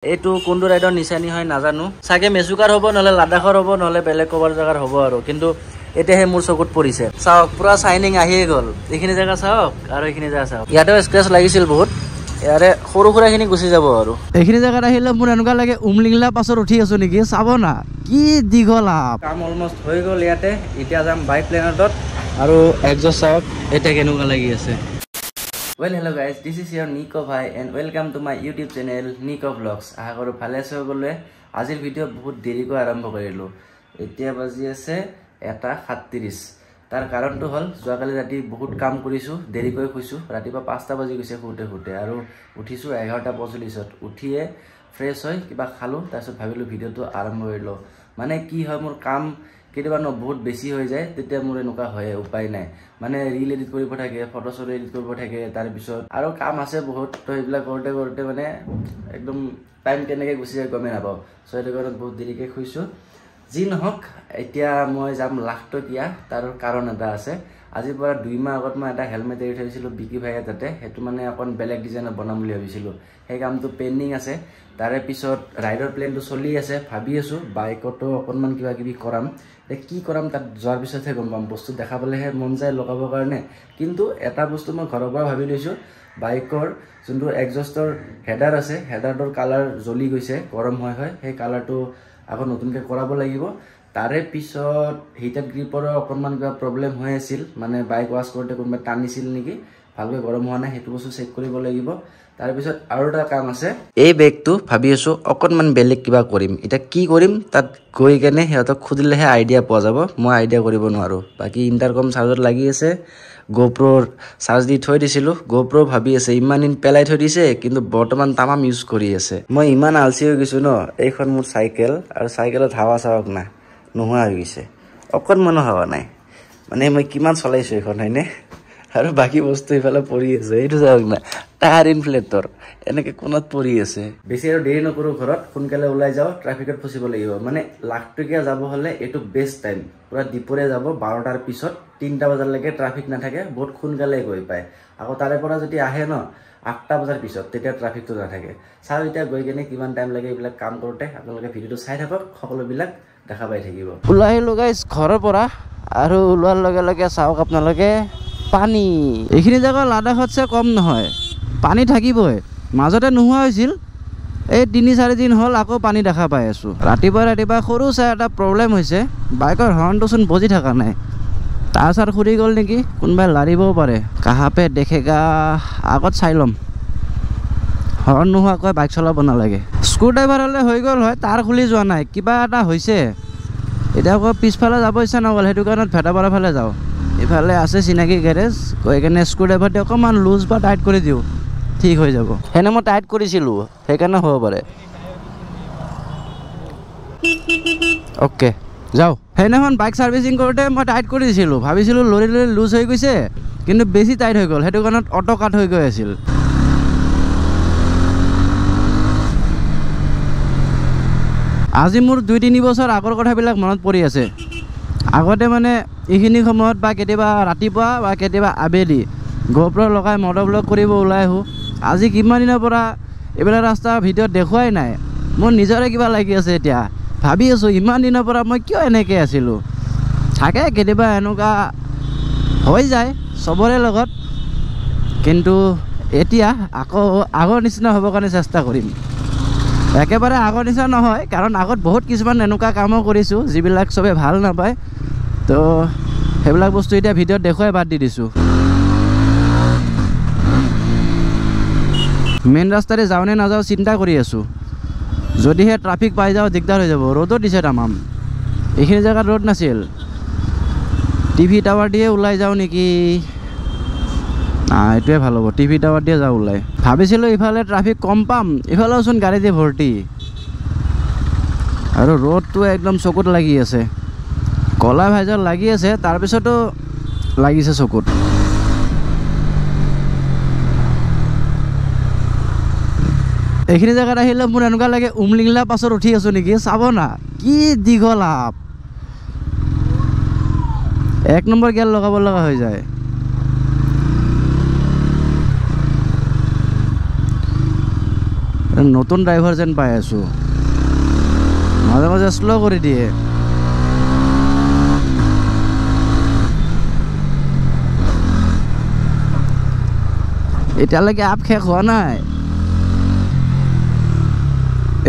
এইটো কোনটো ৰাইডৰ নিচানি হয় নাজানো চাগে মেচুকাৰ হ'ব নহলে লাডাখৰ হ'ব নহলে বেলেগ কবাৰ জাগাৰ হ'ব আৰু কিন্তু এতিয়াহে মোৰ চকুত পৰিছে চাওক পুৰা শাইনিং আহিয়ে গ'ল এইখিনি জাগা চাওক আৰু এইখিনি জাগা চাওক ইয়াতেও স্ক্ৰেচ লাগিছিল বহুত ইয়াৰে সৰু খুৰাখিনি গুচি যাব আৰু এইখিনি জাগাত আহিলে মোৰ এনেকুৱা লাগে উমলিংলা পাছত উঠি আছো নেকি চাব না কি দীঘল কাম অলমষ্ট হৈ গ'ল ইয়াতে এতিয়া যাম বাইক প্লেনেটত আৰু একজষ্ট চাওক এতিয়া কেনেকুৱা লাগি আছে Well, hello guys, this is your Nico Bhai and welcome to my YouTube channel Nico Vlogs. আশা কৰো ভালে আছে সকলোৱে আজিৰ ভিডিও বহুত দেৰিকৈ আৰম্ভ কৰিলো এতিয়া বাজি আছে 1:37 তাৰ কাৰণটো হল যোৱাকালি ৰাতি বহুত কাম কৰিছো দেৰিকৈ শুইছো ৰাতিপুৱা 5টা বাজি গৈছে শুতে আৰু উঠিছো 11:45 উঠিয়ে ফ্ৰেছ হৈ কিবা খালো তাৰপিছত ভাবিলো ভিডিওটো আৰম্ভ কৰিলো মানে কি হয় মোৰ কাম কেতিয়াবা বহুত বেছি হৈ যায় তেতিয়া মোৰ এনেকুৱা হয় উপায় নাই মানে ৰীল এডিট কৰিব থাকে ফটো ছটো এডিট কৰিব থাকে তাৰ পিছত আৰু কাম আছে বহুত তো এইবিলাক কৰতে মানে একদম টাইম কেনেকৈ গুচি যায় গমে নাপাওঁ সো এইটো কাৰণে বহুত দেৰিকৈ শুইছো যি নহওক এতিয়া মই যাম লাখটকীয়া তাৰ কাৰণ এটা আছে আজিৰ পৰা 2 মাহ আগত মই এটা হেলমেট এৰি থৈছিলো বিকি ভাইয়া তাতে হেতু মানে অকন বেলেগ ডিজাইনৰ বনাম বুলি ভাবিছিলো সেই কামটো পেন্ডিং আছে তাৰে পিছত ৰাইডৰ প্লেনটো চলি আছে ভাবি আছো বাইকটো অকনমান কিবা কিবি কৰাম কি কৰাম তাত যোৱাৰ পিছতহে গম পাম বস্তু দেখাবলেহে মন যায় লগাবৰ কাৰণে কিন্তু এটা বস্তু মই ঘৰৰ পৰা ভাবি লৈছো বাইকৰ যোনটো এক্সজষ্টৰ হেডাৰ আছে হেডাৰটোৰ কালাৰ জ্বলি গৈছে গৰম হয় সেই কালাৰটো আকৌ নতুনকৈ কৰাব লাগিব তাৰে পিছত হিটাৰ গ্ৰিপৰ অকনমান কিবা প্ৰবলেম হৈ আছিল মানে বাইক ওয়াশ কৰোতে কোনবা টানিছিল নেকি ভালকৈ গৰম হোৱা নাই হেতু বস্তু চেক কৰিব লাগিব তাৰ পিছত আৰু এটা কাম আছে এই বেগটো ভাবি আছো অকনমান বেলেগ কিবা কৰিম এটা কি কৰিম তাত গৈ কেনে হেতক খুদিলেহে আইডিয়া পোৱা যাব মই আইডিয়া কৰিব নোৱাৰো বাকি ইন্টাৰকম চাৰ্জত লাগি আছে গোপ্ৰৰ চাৰ্জ দি থৈ দিছিলো গোপ্ৰ ভাবি আছে ইমান দিন পেলাই থৈ দিছে কিন্তু বৰ্তমান তামাম ইউজ কৰি আছে মই ইমান আলসি হৈ গৈছো ন এইখন মোৰ সাইকেল আৰু সাইকেলত হাৱা চাওক না নোহোৱা হৈ গৈছে অকনমানো হাৱা নাই মানে মই কিমান চলাইছো এখন হয়নে আৰু বাকি বস্তু ইফালে পৰি আছে এইটো চাওক না টায়াৰ ইনফ্লেটৰ এনেকে কোনত পৰি আছে বেছি আৰু দেৰি নকৰো ঘৰত সোনকালে ওলাই যাও ট্ৰাফিকত ফচিব লাগিব মানে লাখটকীয়া যাব হলে এটো বেষ্ট টাইম পুৰা দিপৰে যাব 12টাৰ পিছত 3টা বজালৈকে ট্ৰাফিক নাথাকে বহুত সোনকালে গৈ পায় আকৌ তাৰে পৰা যদি আহে ন 8টা বজাৰ পিছত তেতিয়া ট্ৰাফিকটো নাথাকে চাও এতিয়া গৈ কেনে কিমান টাইম লাগে এইবিলাক কাম কৰোতে আপোনালোকে ভিডিওটো চাই থাকক সকলোবিলাক দেখা পাই থাকিব ওলাই আহিলো গাইস ঘৰৰ পৰা আৰু ওলোৱাৰ লগে লগে চাওক আপোনালোকে পানী এইখিনি জায়গা লাডাখতছে কম নহয় পানী থাকিবই মাজতে নোহোৱা হৈছিল এই 3-4 দিন হল আকৌ পানী দেখা পাই আছো ৰাতিপুৱা সৰু চাই এটা প্ৰবলেম হৈছে বাইকৰ হৰ্ণটো চোন বজি থকা নাই তাৰছাৰ খুৰি গ'ল নেকি কোনবাই লাৰিবও পাৰে কাহাপে দেখেগা আগত চাই লম হৰ্ণ নোহোৱাকৈ বাইক চলাব নালাগে স্ক্ৰু ড্ৰাইভাৰ হলে হৈ গ'ল হয় তাৰ খুলি যোৱা নাই কিবা এটা হৈছে এতিয়া আকৌ পিছফালে যাব ইচ্ছা নগ'ল সেইটো কাৰণত ভেটাপাৰা ফালে যাওঁ ইফালে আছে চিনাকি গেৰেজ গৈ কেনে স্ক্ৰু ড্ৰাইভাৰ দিয়ে অকণমান লুজ বা টাইট কৰি দিওঁ ঠিক হৈ যাব সেনে মই টাইট কৰিছিলোঁ সেইকাৰণে হ'ব পাৰে অ'কে যাওঁ সেইদিনাখন বাইক ছাৰ্ভিচিং কৰোঁতে মই টাইট কৰি দিছিলোঁ ভাবিছিলোঁ লৰি লুজ হৈ গৈছে কিন্তু বেছি টাইট হৈ গ'ল সেইটো কাৰণত অটো কাট হৈ গৈ আছিল আজি মোৰ 2-3 বছৰ আগৰ কথাবিলাক মনত পৰি আছে আগতে মানে এইখিনি সময়ত বা কেতিয়াবা ৰাতিপুৱা বা কেতিয়াবা আবেলি গোপ্ৰ লগাই মটৰ ব্লগ কৰিব ওলাই আহোঁ আজি কিমান দিনৰ পৰা এইবিলাক ৰাস্তা ভিডিঅ'ত দেখুৱাই নাই মোৰ নিজৰে কিবা লাগি আছে এতিয়া ভাবি আছোঁ ইমান দিনৰ পৰা মই কিয় এনেকৈ আছিলোঁ থাকে কেতিয়াবা এনেকুৱা হৈ যায় চবৰে লগত কিন্তু এতিয়া আকৌ আগৰ নিচিনা হ'বৰ কাৰণে চেষ্টা কৰিম একেবাৰে আগৰ নিচিনা নহয় কাৰণ আগত বহুত কিছুমান এনেকুৱা কামো কৰিছোঁ যিবিলাক চবে ভাল নাপায় তো সেইবিলাক বস্তু এতিয়া ভিডিঅ'ত দেখুৱাই বাদ দি দিছোঁ মেইন ৰাস্তাৰে যাওঁ নে নাযাওঁ চিন্তা কৰি আছোঁ যদিহে ট্ৰাফিক পাই যাওঁ দিগদাৰ হৈ যাব ৰ'দত দিছে তামাম এইখিনি জেগাত ৰ'দ নাছিল টিভি টাৱাৰ দিয়ে ওলাই যাওঁ নেকি এইটোৱে ভাল হ'ব টিভি টাৱাৰ দিয়ে যাওঁ ওলাই ভাবিছিলোঁ ইফালে ট্ৰাফিক কম পাম ইফালেওচোন গাড়ী দিয়ে ভৰ্তি আৰু ৰ'দটো একদম চকুত লাগি আছে কলা ভাইজৰ লাগি আছে তাৰপিছতো লাগিছে চকুত এইখিনি জেগাত আহিলে মোৰ এনেকুৱা লাগে উমলিংলা পাছত উঠি আছো নেকি চাব না কি দীঘল আপ 1 নম্বৰ গিয়াৰ লগাব লগা হৈ যায় নতুন ড্ৰাইভাৰ যেন পাই আছোঁ মাজে মাজে শ্ল' কৰি দিয়ে এতিয়ালৈকে আপ শেষ হোৱা নাই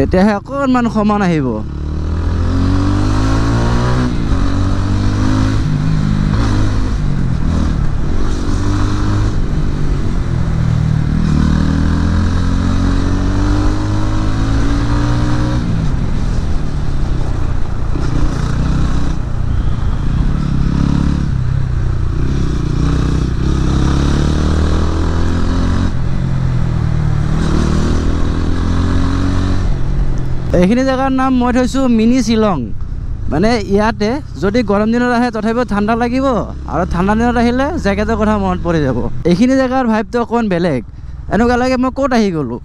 এতিয়াহে অকণমান সমান আহিব এইখিনি জেগাৰ নাম মই থৈছোঁ মিনি শ্বিলং মানে ইয়াতে যদি গৰম দিনত আহে তথাপিও ঠাণ্ডা লাগিব আৰু ঠাণ্ডা দিনত আহিলে জেকেটৰ কথা মনত পৰি যাব এইখিনি জেগাৰ ভাইবটো অকণমান বেলেগ এনেকুৱা লাগে মই ক'ত আহি গ'লোঁ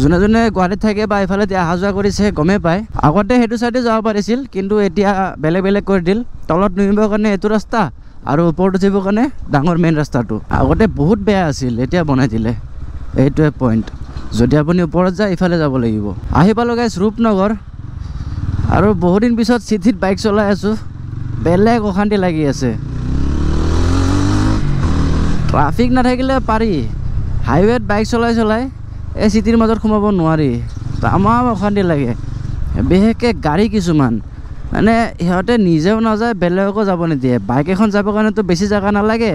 যোনে যোনে গুৱাহাটীত থাকে বা এইফালে অহা যোৱা কৰিছে গমেই পায় আগতে সেইটো চাইডে যাব পাৰিছিল কিন্তু এতিয়া বেলেগ বেলেগ কৰি দিল তলত নামিবৰ কাৰণে এইটো ৰাস্তা আৰু ওপৰত উঠিবৰ কাৰণে ডাঙৰ মেইন ৰাস্তাটো আগতে বহুত বেয়া আছিল এতিয়া বনাই দিলে এইটোৱে পইণ্ট যদি আপুনি ওপৰত যায় ইফালে যাব লাগিব আহি পালোঁ গাইছ ৰূপনগৰ আৰু বহুদিন পিছত চিটিত বাইক চলাই আছোঁ বেলেগ অশান্তি লাগি আছে ট্ৰাফিক নাথাকিলে পাৰি হাইৱেত বাইক চলাই চলাই এই চিটিৰ মাজত সোমাব নোৱাৰি তামাম অশান্তি লাগে বিশেষকৈ গাড়ী কিছুমান মানে সিহঁতে নিজেও নাযায় বেলেগকো যাব নিদিয়ে বাইক এখন যাবৰ কাৰণেতো বেছি জেগা নালাগে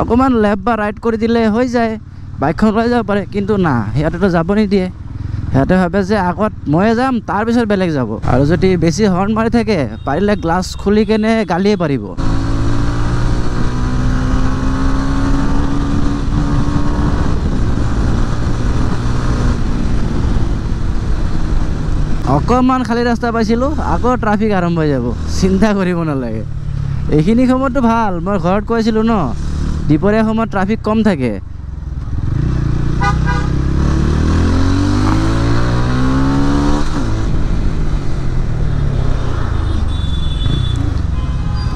অকণমান লেফ্ট বা ৰাইট কৰি দিলে হৈ যায় বাইকখন লৈ যাব পাৰে কিন্তু না সিহঁতেতো যাব নিদিয়ে সিহঁতে ভাবে যে আগত ময়ে যাম তাৰপিছত বেলেগ যাব আৰু যদি বেছি হৰ্ণ মাৰি থাকে পাৰিলে গ্লাছ খুলি কেনে গালিয়ে পাৰিব অকণমান খালী ৰাস্তা পাইছিলোঁ আকৌ ট্ৰাফিক আৰম্ভ হৈ যাব চিন্তা কৰিব নালাগে এইখিনি সময়ততো ভাল মই ঘৰত কৈছিলোঁ ন দুপৰীয়া সময়ত ট্ৰাফিক কম থাকে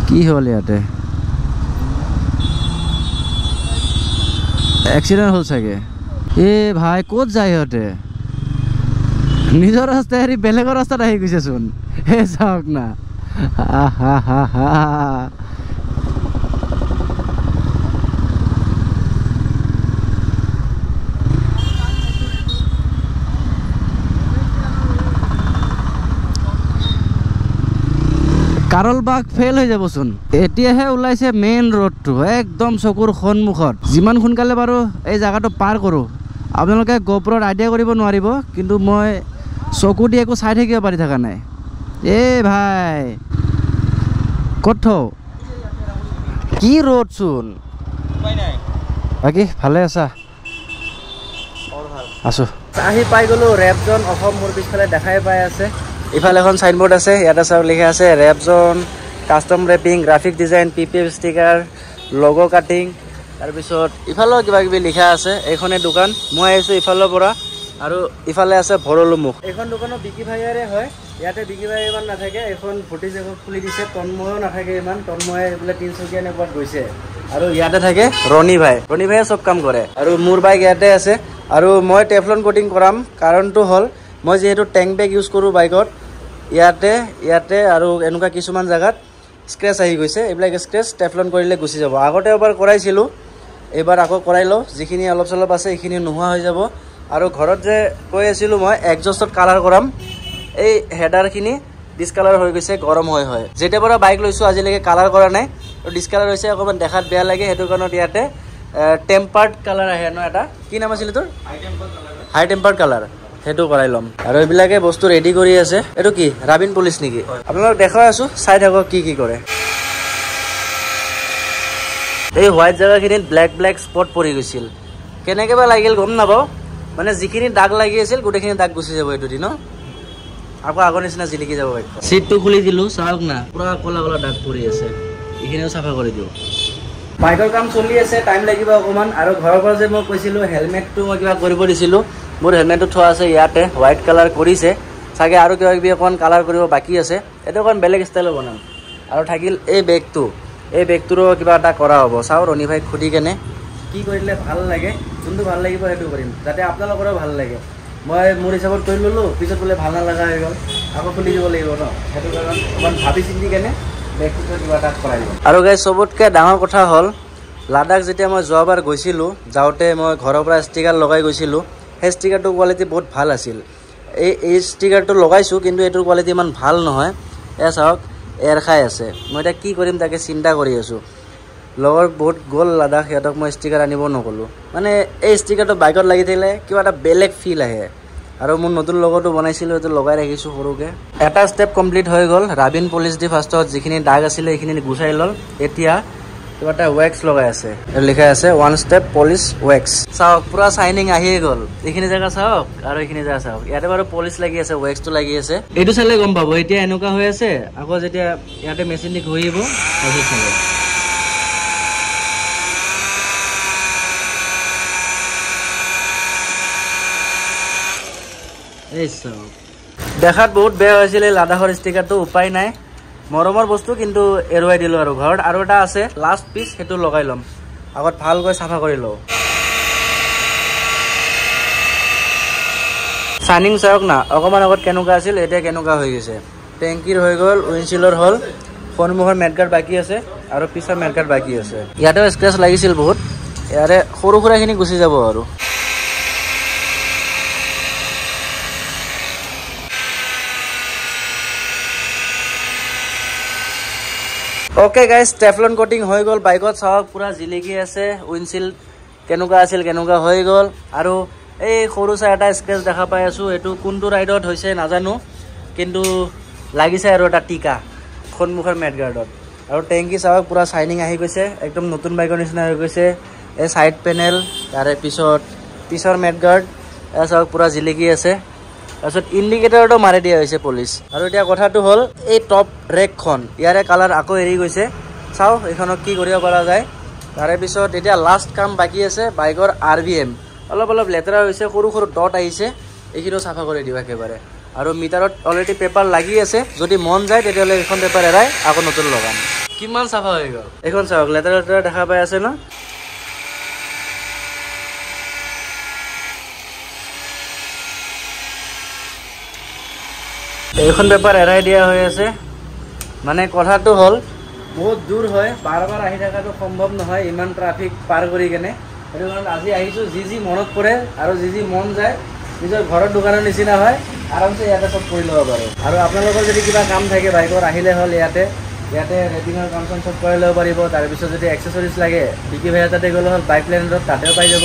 কি হ'ল ইয়াতে এক্সিডেণ্ট হ'ল চাগে এই ভাই ক'ত যায় সিহঁতে নিজৰ ৰাস্তা এৰি বেলেগৰ ৰাস্তাত আহি গৈছেচোন হে চাওক না কাৰলবাগ ফেল হৈ যাবচোন এতিয়াহে ওলাইছে মেইন ৰোডটো একদম চকুৰ সন্মুখত যিমান সোনকালে বাৰু এই জেগাটো পাৰ কৰোঁ আপোনালোকে গোপ্ৰত আইডিয়া কৰিব নোৱাৰিব কিন্তু মই চকু দি একো চাই থাকিব পাৰি থকা নাই এই ভাই ক'ত থওঁ কি ৰোড চোন বাকী ভালে আছা আছোঁ আহি পাই গ'লোঁ ৰেপ জ'ন অসম মোৰ পিছফালে দেখাই পাই আছে ইফালে এখন চাইনবোৰ্ড আছে ইয়াতে চাওক লিখা আছে wrap zone custom wrapping graphic design PPF sticker logo cutting তাৰপিছত ইফালেও কিবা কিবি লিখা আছে এইখনে দোকান মই আহিছোঁ ইফালৰ পৰা আৰু ইফালে আছে ভৰলুমুখ এইখন দোকানো বিকি ভাইৰে হয় ইয়াতে বিকি ভাই ইমান নাথাকে এইখন ভৰ্তি জেগা খুলি দিছে তন্ময়ো নাথাকে ইমান তন্ময়ে বোলে তিনিচুকীয়া এনেকুৱাত গৈছে আৰু ইয়াতে থাকে ৰণী ভাইয়ে চব কাম কৰে আৰু মোৰ বাইক ইয়াতে আছে আৰু মই টেফলন কোটিং কৰাম কাৰণটো হ'ল মই যেহেতু টেংক বেগ ইউজ কৰোঁ বাইকত ইয়াতে আৰু এনেকুৱা কিছুমান জেগাত স্ক্ৰেচ আহি গৈছে এইবিলাক স্ক্ৰেচ টেফলন কৰিলে গুচি যাব আগতে এবাৰ কৰাইছিলোঁ এইবাৰ আকৌ কৰাই লওঁ যিখিনি অলপ চলপ আছে এইখিনি নোহোৱা হৈ যাব আৰু ঘৰত যে কৈ আছিলোঁ মই এক্সজষ্টত কালাৰ কৰাম এই হেডাৰখিনি ডিছকালাৰ হৈ গৈছে গৰম হয় যেতিয়াৰ পৰা বাইক লৈছোঁ আজিলৈকে কালাৰ কৰা নাই আৰু ডিছকালাৰ হৈছে অকণমান দেখাত বেয়া লাগে সেইটো কাৰণত ইয়াতে টেম্পাৰ্ড কালাৰ আহে ন এটা কি নাম আছিল তোৰ হাই টেম্পাৰ্ড কালাৰ সেইটো কৰাই ল'ম আৰু এইবিলাকে বস্তু ৰেডি কৰি আছে এইটো কি ৰাবিন পুলিচ নেকি আপোনালোক দেখাই আছোঁ চাই থাকক কি কৰে এই হোৱাইট জেগাখিনিত ব্লেক স্পট পৰি গৈছিল কেনেকৈ বা লাগিল গম নাপাওঁ মানে যিখিনি দাগ লাগি আছিল গোটেইখিনি দাগ গুচি যাব এইটো দি ন আকৌ আগৰ নিচিনা জিলিকি যাব বাইক চিটটো খুলি দিলোঁ চাওক না পুৰা ক'লা দাগ পৰি আছে এইখিনিও চাফা কৰি দিওঁ বাইকৰ কাম চলি আছে টাইম লাগিব অকণমান আৰু ঘৰৰ পৰা যে মই কৈছিলোঁ হেলমেটটো মই কিবা কৰিব দিছিলোঁ মোৰ হেলমেটটো থোৱা আছে ইয়াতে হোৱাইট কালাৰ কৰিছে চাগে আৰু কিবা কিবি অকণমান কালাৰ কৰিব বাকী আছে এইটো অকণমান বেলেগ ষ্টাইলত বনাম আৰু থাকিল এই বেগটোৰো কিবা এটা কৰা হ'ব চাওঁ ৰণী ভাইক সুধি কেনে কি কৰিলে ভাল লাগে যোনটো ভাল লাগিব সেইটো কৰিম যাতে আপোনালোকৰো ভাল লাগে মই মোৰ হিচাপত কৰি ল'লোঁ, পিছত বোলে ভাল নালাগা হৈ গ'ল, আকৌ খুলি দিব লাগিব ন, সেইটো কাৰণে অকণমান ভাবি চিন্তি কেনে বেগটো কিবা এটা কৰাই দিওঁ। আৰু গাইজ চবতকৈ ডাঙৰ কথা হ'ল লাডাখ যেতিয়া মই যোৱাবাৰ গৈছিলোঁ, যাওঁতে মই ঘৰৰ পৰা ষ্টিকাৰ লগাই গৈছিলোঁ, সেই ষ্টিকাৰটোৰ কোৱালিটি বহুত ভাল আছিল। এই ষ্টিকাৰটো লগাইছোঁ, কিন্তু এইটোৰ কোৱালিটি ইমান ভাল নহয়। এয়া চাওক এৰ খাই আছে। মই এতিয়া কি কৰিম তাকে চিন্তা কৰি আছোঁ। লগৰ বহুত গ'ল লাডাখ, সিহঁতক মই ষ্টিকাৰ আনিব নগ'লোঁ। মানে এই ষ্টিকাৰটো বাইকত লাগি থাকিলে কিবা এটা বেলেগ ফিল আহে। আৰু মোৰ নতুন লগতো বনাইছিলোঁ, এইটো লগাই ৰাখিছোঁ সৰুকৈ। এটা ষ্টেপ কমপ্লিট হৈ গ'ল। ৰাবিন পলিচ দি ফাৰ্ষ্টত যিখিনি দাগ আছিলে সেইখিনি গুচাই ল'ল। এতিয়া কিবা এটা ৱেক্স লগাই আছে, লিখা আছে 1 step পলিচ ৱেক্স। চাওক পুৰা চাইনিং আহিয়ে গ'ল। এইখিনি জেগা চাওক আৰু এইখিনি জেগা চাওক, ইয়াতে বাৰু পলিচ লাগি আছে, ৱেক্সটো লাগি আছে। এইটো চালে গম পাব এতিয়া এনেকুৱা হৈ আছে, আকৌ যেতিয়া ইয়াতে মেচিন দি ঘূৰিব সেইটো চাব। এই চাওক দেখাত বহুত বেয়া হৈছিল এই লাডাখৰ ষ্টিকাৰটো, উপায় নাই, মৰমৰ বস্তু কিন্তু এৰুৱাই দিলোঁ। আৰু ঘৰত আৰু এটা আছে লাষ্ট পিচ, সেইটো লগাই ল'ম। আগত ভালকৈ চাফা কৰি লওঁ। চাইনিং চাওক না, অকণমান আগত কেনেকুৱা আছিল, এতিয়া কেনেকুৱা হৈ গৈছে। টেংকিৰ হৈ গ'ল, উইণ্ডশ্বিল্ডৰ হ'ল, সন্মুখৰ মেডগাৰ্ড বাকী আছে আৰু পিছৰ মেডগাৰ্ড বাকী আছে। ইয়াতেও স্ক্ৰেচ লাগিছিল বহুত, ইয়াৰে সৰু সুৰাখিনি গুচি যাব আৰু। অ'কে গাইজ, টেফলন কোটিং হৈ গ'ল বাইকত। চাওক পুৰা জিলিকি আছে, উইণ্ডশ্বিল্ড কেনেকুৱা আছিল কেনেকুৱা হৈ গ'ল। আৰু এই সৰু চাই এটা স্ক্ৰেচ দেখা পাই আছোঁ, এইটো কোনটো ৰাইডত হৈছে নাজানো, কিন্তু লাগিছে আৰু এটা টিকা সন্মুখৰ মেডগাৰ্ডত। আৰু টেংকি চাওক পুৰা চাইনিং আহি গৈছে, একদম নতুন বাইকৰ নিচিনা হৈ গৈছে। এই ছাইড পেনেল, তাৰে পিছত পিছৰ মেডগাৰ্ড, এয়া চাওক পুৰা জিলিকি আছে। তাৰপিছত ইণ্ডিকেটৰটো মাৰি দিয়া হৈছে পলিচ। আৰু এতিয়া কথাটো হ'ল এই টপ ৰেকখন, ইয়াৰে কালাৰ আকৌ এৰি গৈছে। চাওঁ এইখনক কি কৰিব পৰা যায়। তাৰে পিছত এতিয়া লাষ্ট কাম বাকী আছে বাইকৰ RBM, অলপ অলপ লেতেৰা হৈছে, সৰু সৰু ডট আহিছে, এইখিনিও চাফা কৰি দিওঁ একেবাৰে। আৰু মিটাৰত অলৰেডি পেপাৰ লাগি আছে, যদি মন যায় তেতিয়াহ'লে এইখন পেপাৰ এৰাই আকৌ নতুন লগাম। কিমান চাফা হৈ গ'ল এইখন চাওক, লেতেৰা লেতেৰা দেখা পাই আছে ন। এইখন পেপাৰ এৰাই দিয়া হৈ আছে। মানে কথাটো হ'ল বহুত দূৰ হয়, বাৰ বাৰ আহি থকাটো সম্ভৱ নহয় ইমান ট্ৰাফিক পাৰ কৰি কেনে। সেইটো কাৰণে আজি আহিছোঁ, যি মনত পৰে আৰু যি মন যায়, নিজৰ ঘৰৰ দোকানৰ নিচিনা হয়, আৰামছে ইয়াতে চব কৰি ল'ব পাৰোঁ। আৰু আপোনালোকৰ যদি কিবা কাম থাকে বাইকৰ, আহিলে হ'ল ইয়াতে ৰেটিঙৰ কাম চাম চব কৰি ল'ব পাৰিব। তাৰপিছত যদি এক্সেচৰিজ লাগে বিকি ভাইয়া তাতে গ'লে হ'ল, বাইক প্লেনেটত তাতেও পাই যাব।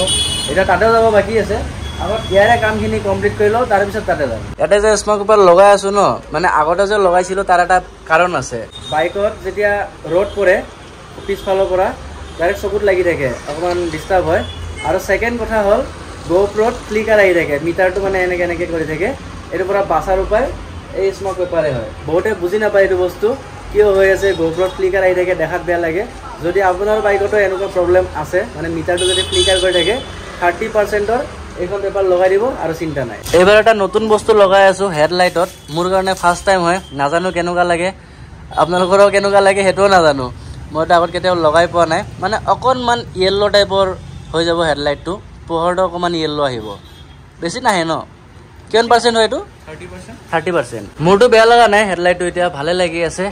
এতিয়া তাতেও যাব বাকী আছে, আগত ইয়াৰে কামখিনি কমপ্লিট কৰি লওঁ, তাৰপিছত তাতে যাম। ইয়াতে যে স্মক পেপাৰ লগাই আছোঁ ন, মানে আগতে যে লগাইছিলোঁ তাৰ এটা কাৰণ আছে। বাইকত যেতিয়া ৰ'দ পৰে পিছফালৰ পৰা ডাইৰেক্ট চকুত লাগি থাকে, অকণমান ডিষ্টাৰ্ব হয়। আৰু ছেকেণ্ড কথা হ'ল GoProত ফ্লিকাৰ আহি থাকে, মিটাৰটো মানে এনেকৈ কৰি থাকে। এইটোৰ পৰা বাচাৰ উপায় এই স্মক পেপাৰে হয়। বহুতে বুজি নাপায় এইটো বস্তু কিয় হৈ আছে, GoProত ফ্লিকাৰ আহি থাকে, দেখাত বেয়া লাগে। যদি আপোনাৰ বাইকতো এনেকুৱা প্ৰব্লেম আছে, মানে মিটাৰটো যদি ফ্লিকাৰ কৰি থাকে, 30%ৰ এইখন পেপাৰ লগাই দিব আৰু চিন্তা নাই। এইবাৰ এটা নতুন বস্তু লগাই আছোঁ হেডলাইটত, মোৰ কাৰণে ফাৰ্ষ্ট টাইম হয়, নাজানো কেনেকুৱা লাগে, আপোনালোকৰো কেনেকুৱা লাগে সেইটোও নাজানো। মইতো আগত কেতিয়াও লগাই পোৱা নাই। মানে অকণমান য়েল্ল' টাইপৰ হৈ যাব হেডলাইটটো, পোহৰটো অকণমান য়েল্ল' আহিব, বেছি নাহে ন। কিমান পাৰ্চেণ্ট হয় এইটো? 30%। মোৰতো বেয়া লগা নাই হেডলাইটটো, এতিয়া ভালে লাগি আছে।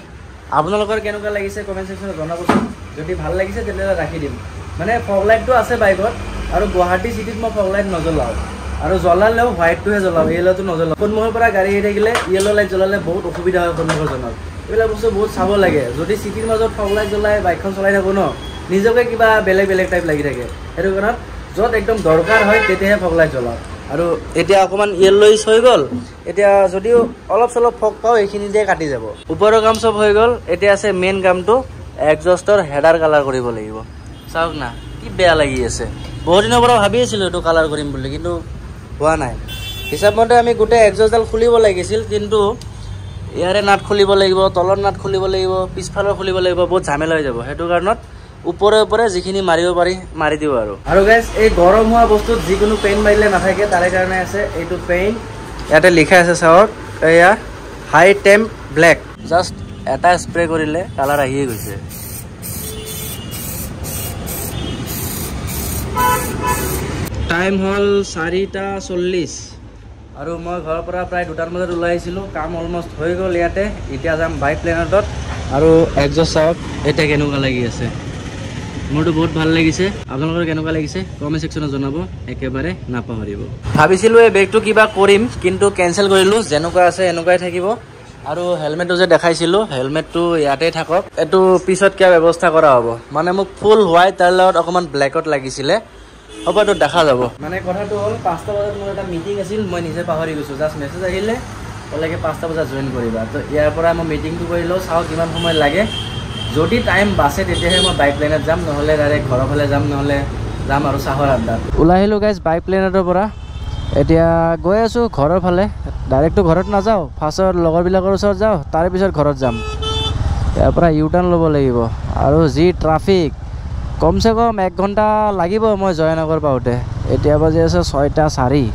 আপোনালোকৰ কেনেকুৱা লাগিছে কমেণ্ট ছেকশ্যনত জনাবচোন। যদি ভাল লাগিছে তেতিয়াহ'লে ৰাখি দিম। মানে ফগ লাইটটো আছে বাইকত, আৰু গুৱাহাটী চিটিত মই ফগ লাইট নজ্বলাওঁ, আৰু জ্বলালেও হোৱাইটটোহে জ্বলাওঁ, য়েল্ল'টো নজ্বলাওঁ। সন্মুখৰ পৰা গাড়ী আহি থাকিলে য়েল্ল' লাইট জ্বলালে বহুত অসুবিধা হয় সন্মুখৰজনৰ। এইবিলাক বস্তু বহুত চাব লাগে। যদি চিটিৰ মাজত ফগ লাইট জ্বলাই বাইকখন চলাই থাকোঁ ন, নিজকে কিবা বেলেগ টাইপ লাগি থাকে। সেইটো কাৰণত য'ত একদম দৰকাৰ হয় তেতিয়াহে ফগ লাইট জ্বলাওঁ। আৰু এতিয়া অকণমান য়েল্ল'ইছ হৈ গ'ল, এতিয়া যদিও অলপ চলপ ফগ পাওঁ এইখিনি দিয়ে কাটি যাব। ওপৰৰ কাম চব হৈ গ'ল, এতিয়া আছে মেইন কামটো, এক্সজষ্টৰ হেডাৰ কালাৰ কৰিব লাগিব। চাওক না কি বেয়া লাগি আছে। বহুত দিনৰ পৰা ভাবি আছিলোঁ এইটো কালাৰ কৰিম বুলি, কিন্তু হোৱা নাই। হিচাপমতে আমি গোটেই এক্সজষ্টডাল খুলিব লাগিছিল, কিন্তু ইয়াৰে নাট খুলিব লাগিব, তলৰ নাট খুলিব লাগিব, পিছফালৰ খুলিব লাগিব, বহুত ঝামেলা হৈ যাব। সেইটো কাৰণত ওপৰে যিখিনি মাৰিব পাৰি মাৰি দিওঁ আৰু গাইজ এই গৰম হোৱা বস্তুত যিকোনো পেইণ্ট মাৰিলে নাথাকে, তাৰে কাৰণে আছে এইটো পেইণ্ট। ইয়াতে লিখা আছে চাওক, এয়া হাই টেম্প ব্লেক। জাষ্ট এটা স্প্ৰে কৰিলে কালাৰ আহিয়ে গৈছে। টাইম হ'ল 4:40। আৰু মই ঘৰৰ পৰা প্ৰায় 2টামান বজাত ওলাই আহিছিলোঁ কাম অলমষ্ট হৈ গ'ল ইয়াতে এতিয়া যাম বাইক প্লেনেটত আৰু একজষ্ট চাওক এতিয়া কেনেকুৱা লাগি আছে মোৰতো বহুত ভাল লাগিছে আপোনালোকৰ কেনেকুৱা লাগিছে কমেণ্ট সেকশ্যনত জনাব একেবাৰে নাপাহৰিব ভাবিছিলোঁ এই বেগটো কিবা কৰিম কিন্তু কেনচেল কৰিলোঁ যেনেকুৱা আছে এনেকুৱাই থাকিব আৰু হেলমেটটো যে দেখাইছিলোঁ হেলমেটটো ইয়াতে থাকক এইটো পিছত কিবা ব্যৱস্থা কৰা হ'ব মানে মোক ফুল হোৱাইট তাৰ লগত অকণমান ব্লেকত লাগিছিলে হ'ব এইটো দেখা যাব মানে কথাটো হ'ল 5টা বজাত মোৰ এটা মিটিং আছিল মই নিজে পাহৰি গৈছোঁ জাষ্ট মেছেজ আহিলে ক'লেকে 5টা বজাত জইন কৰিবা তো ইয়াৰ পৰা মই মিটিংটো কৰি লওঁ চাওঁ কিমান সময় লাগে যদি টাইম বাছে তেতিয়াহে মই বাইক প্লেনত যাম নহ'লে ডাইৰেক্ট ঘৰৰ ফালে যাম নহ'লে যাম আৰু চাহৰ আড্ডাত ওলাই আহিলোঁ গাইজ বাইক প্লেনেটৰ পৰা এতিয়া গৈ আছোঁ ঘৰৰ ফালে ডাইৰেক্টটো ঘৰত নাযাওঁ ফাৰ্ষ্টত লগৰবিলাকৰ ওচৰত যাওঁ তাৰপিছত ঘৰত যাম ইয়াৰ পৰা ইউ টাৰ্ণ ল'ব লাগিব আৰু যি ট্ৰাফিক কমচে কম 1 ঘণ্টা লাগিব মই জয়নগৰ পাওঁতে এতিয়া বাজি আছে 6:04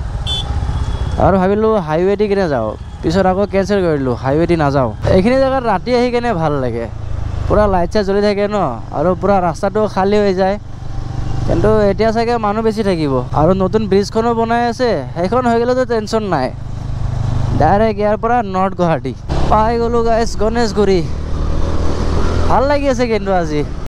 আৰু ভাবিলোঁ হাইৱে দি কেনে যাওঁ পিছত আকৌ কেনচেল কৰিলোঁ হাইৱে দি নাযাওঁ এইখিনি জেগাত ৰাতি আহি কেনে ভাল লাগে পুৰা লাইট চাইট জ্বলি থাকে ন আৰু পুৰা ৰাস্তাটো খালী হৈ যায় কিন্তু এতিয়া চাগে মানুহ বেছি থাকিব আৰু নতুন ব্ৰিজখনো বনাই আছে সেইখন হৈ গ'লেতো টেনশ্যন নাই ডাইৰেক্ট ইয়াৰ পৰা নৰ্থ গুৱাহাটী পাই গ'লোঁ গাইজ গণেশগুৰি ভাল লাগি আছে কিন্তু আজি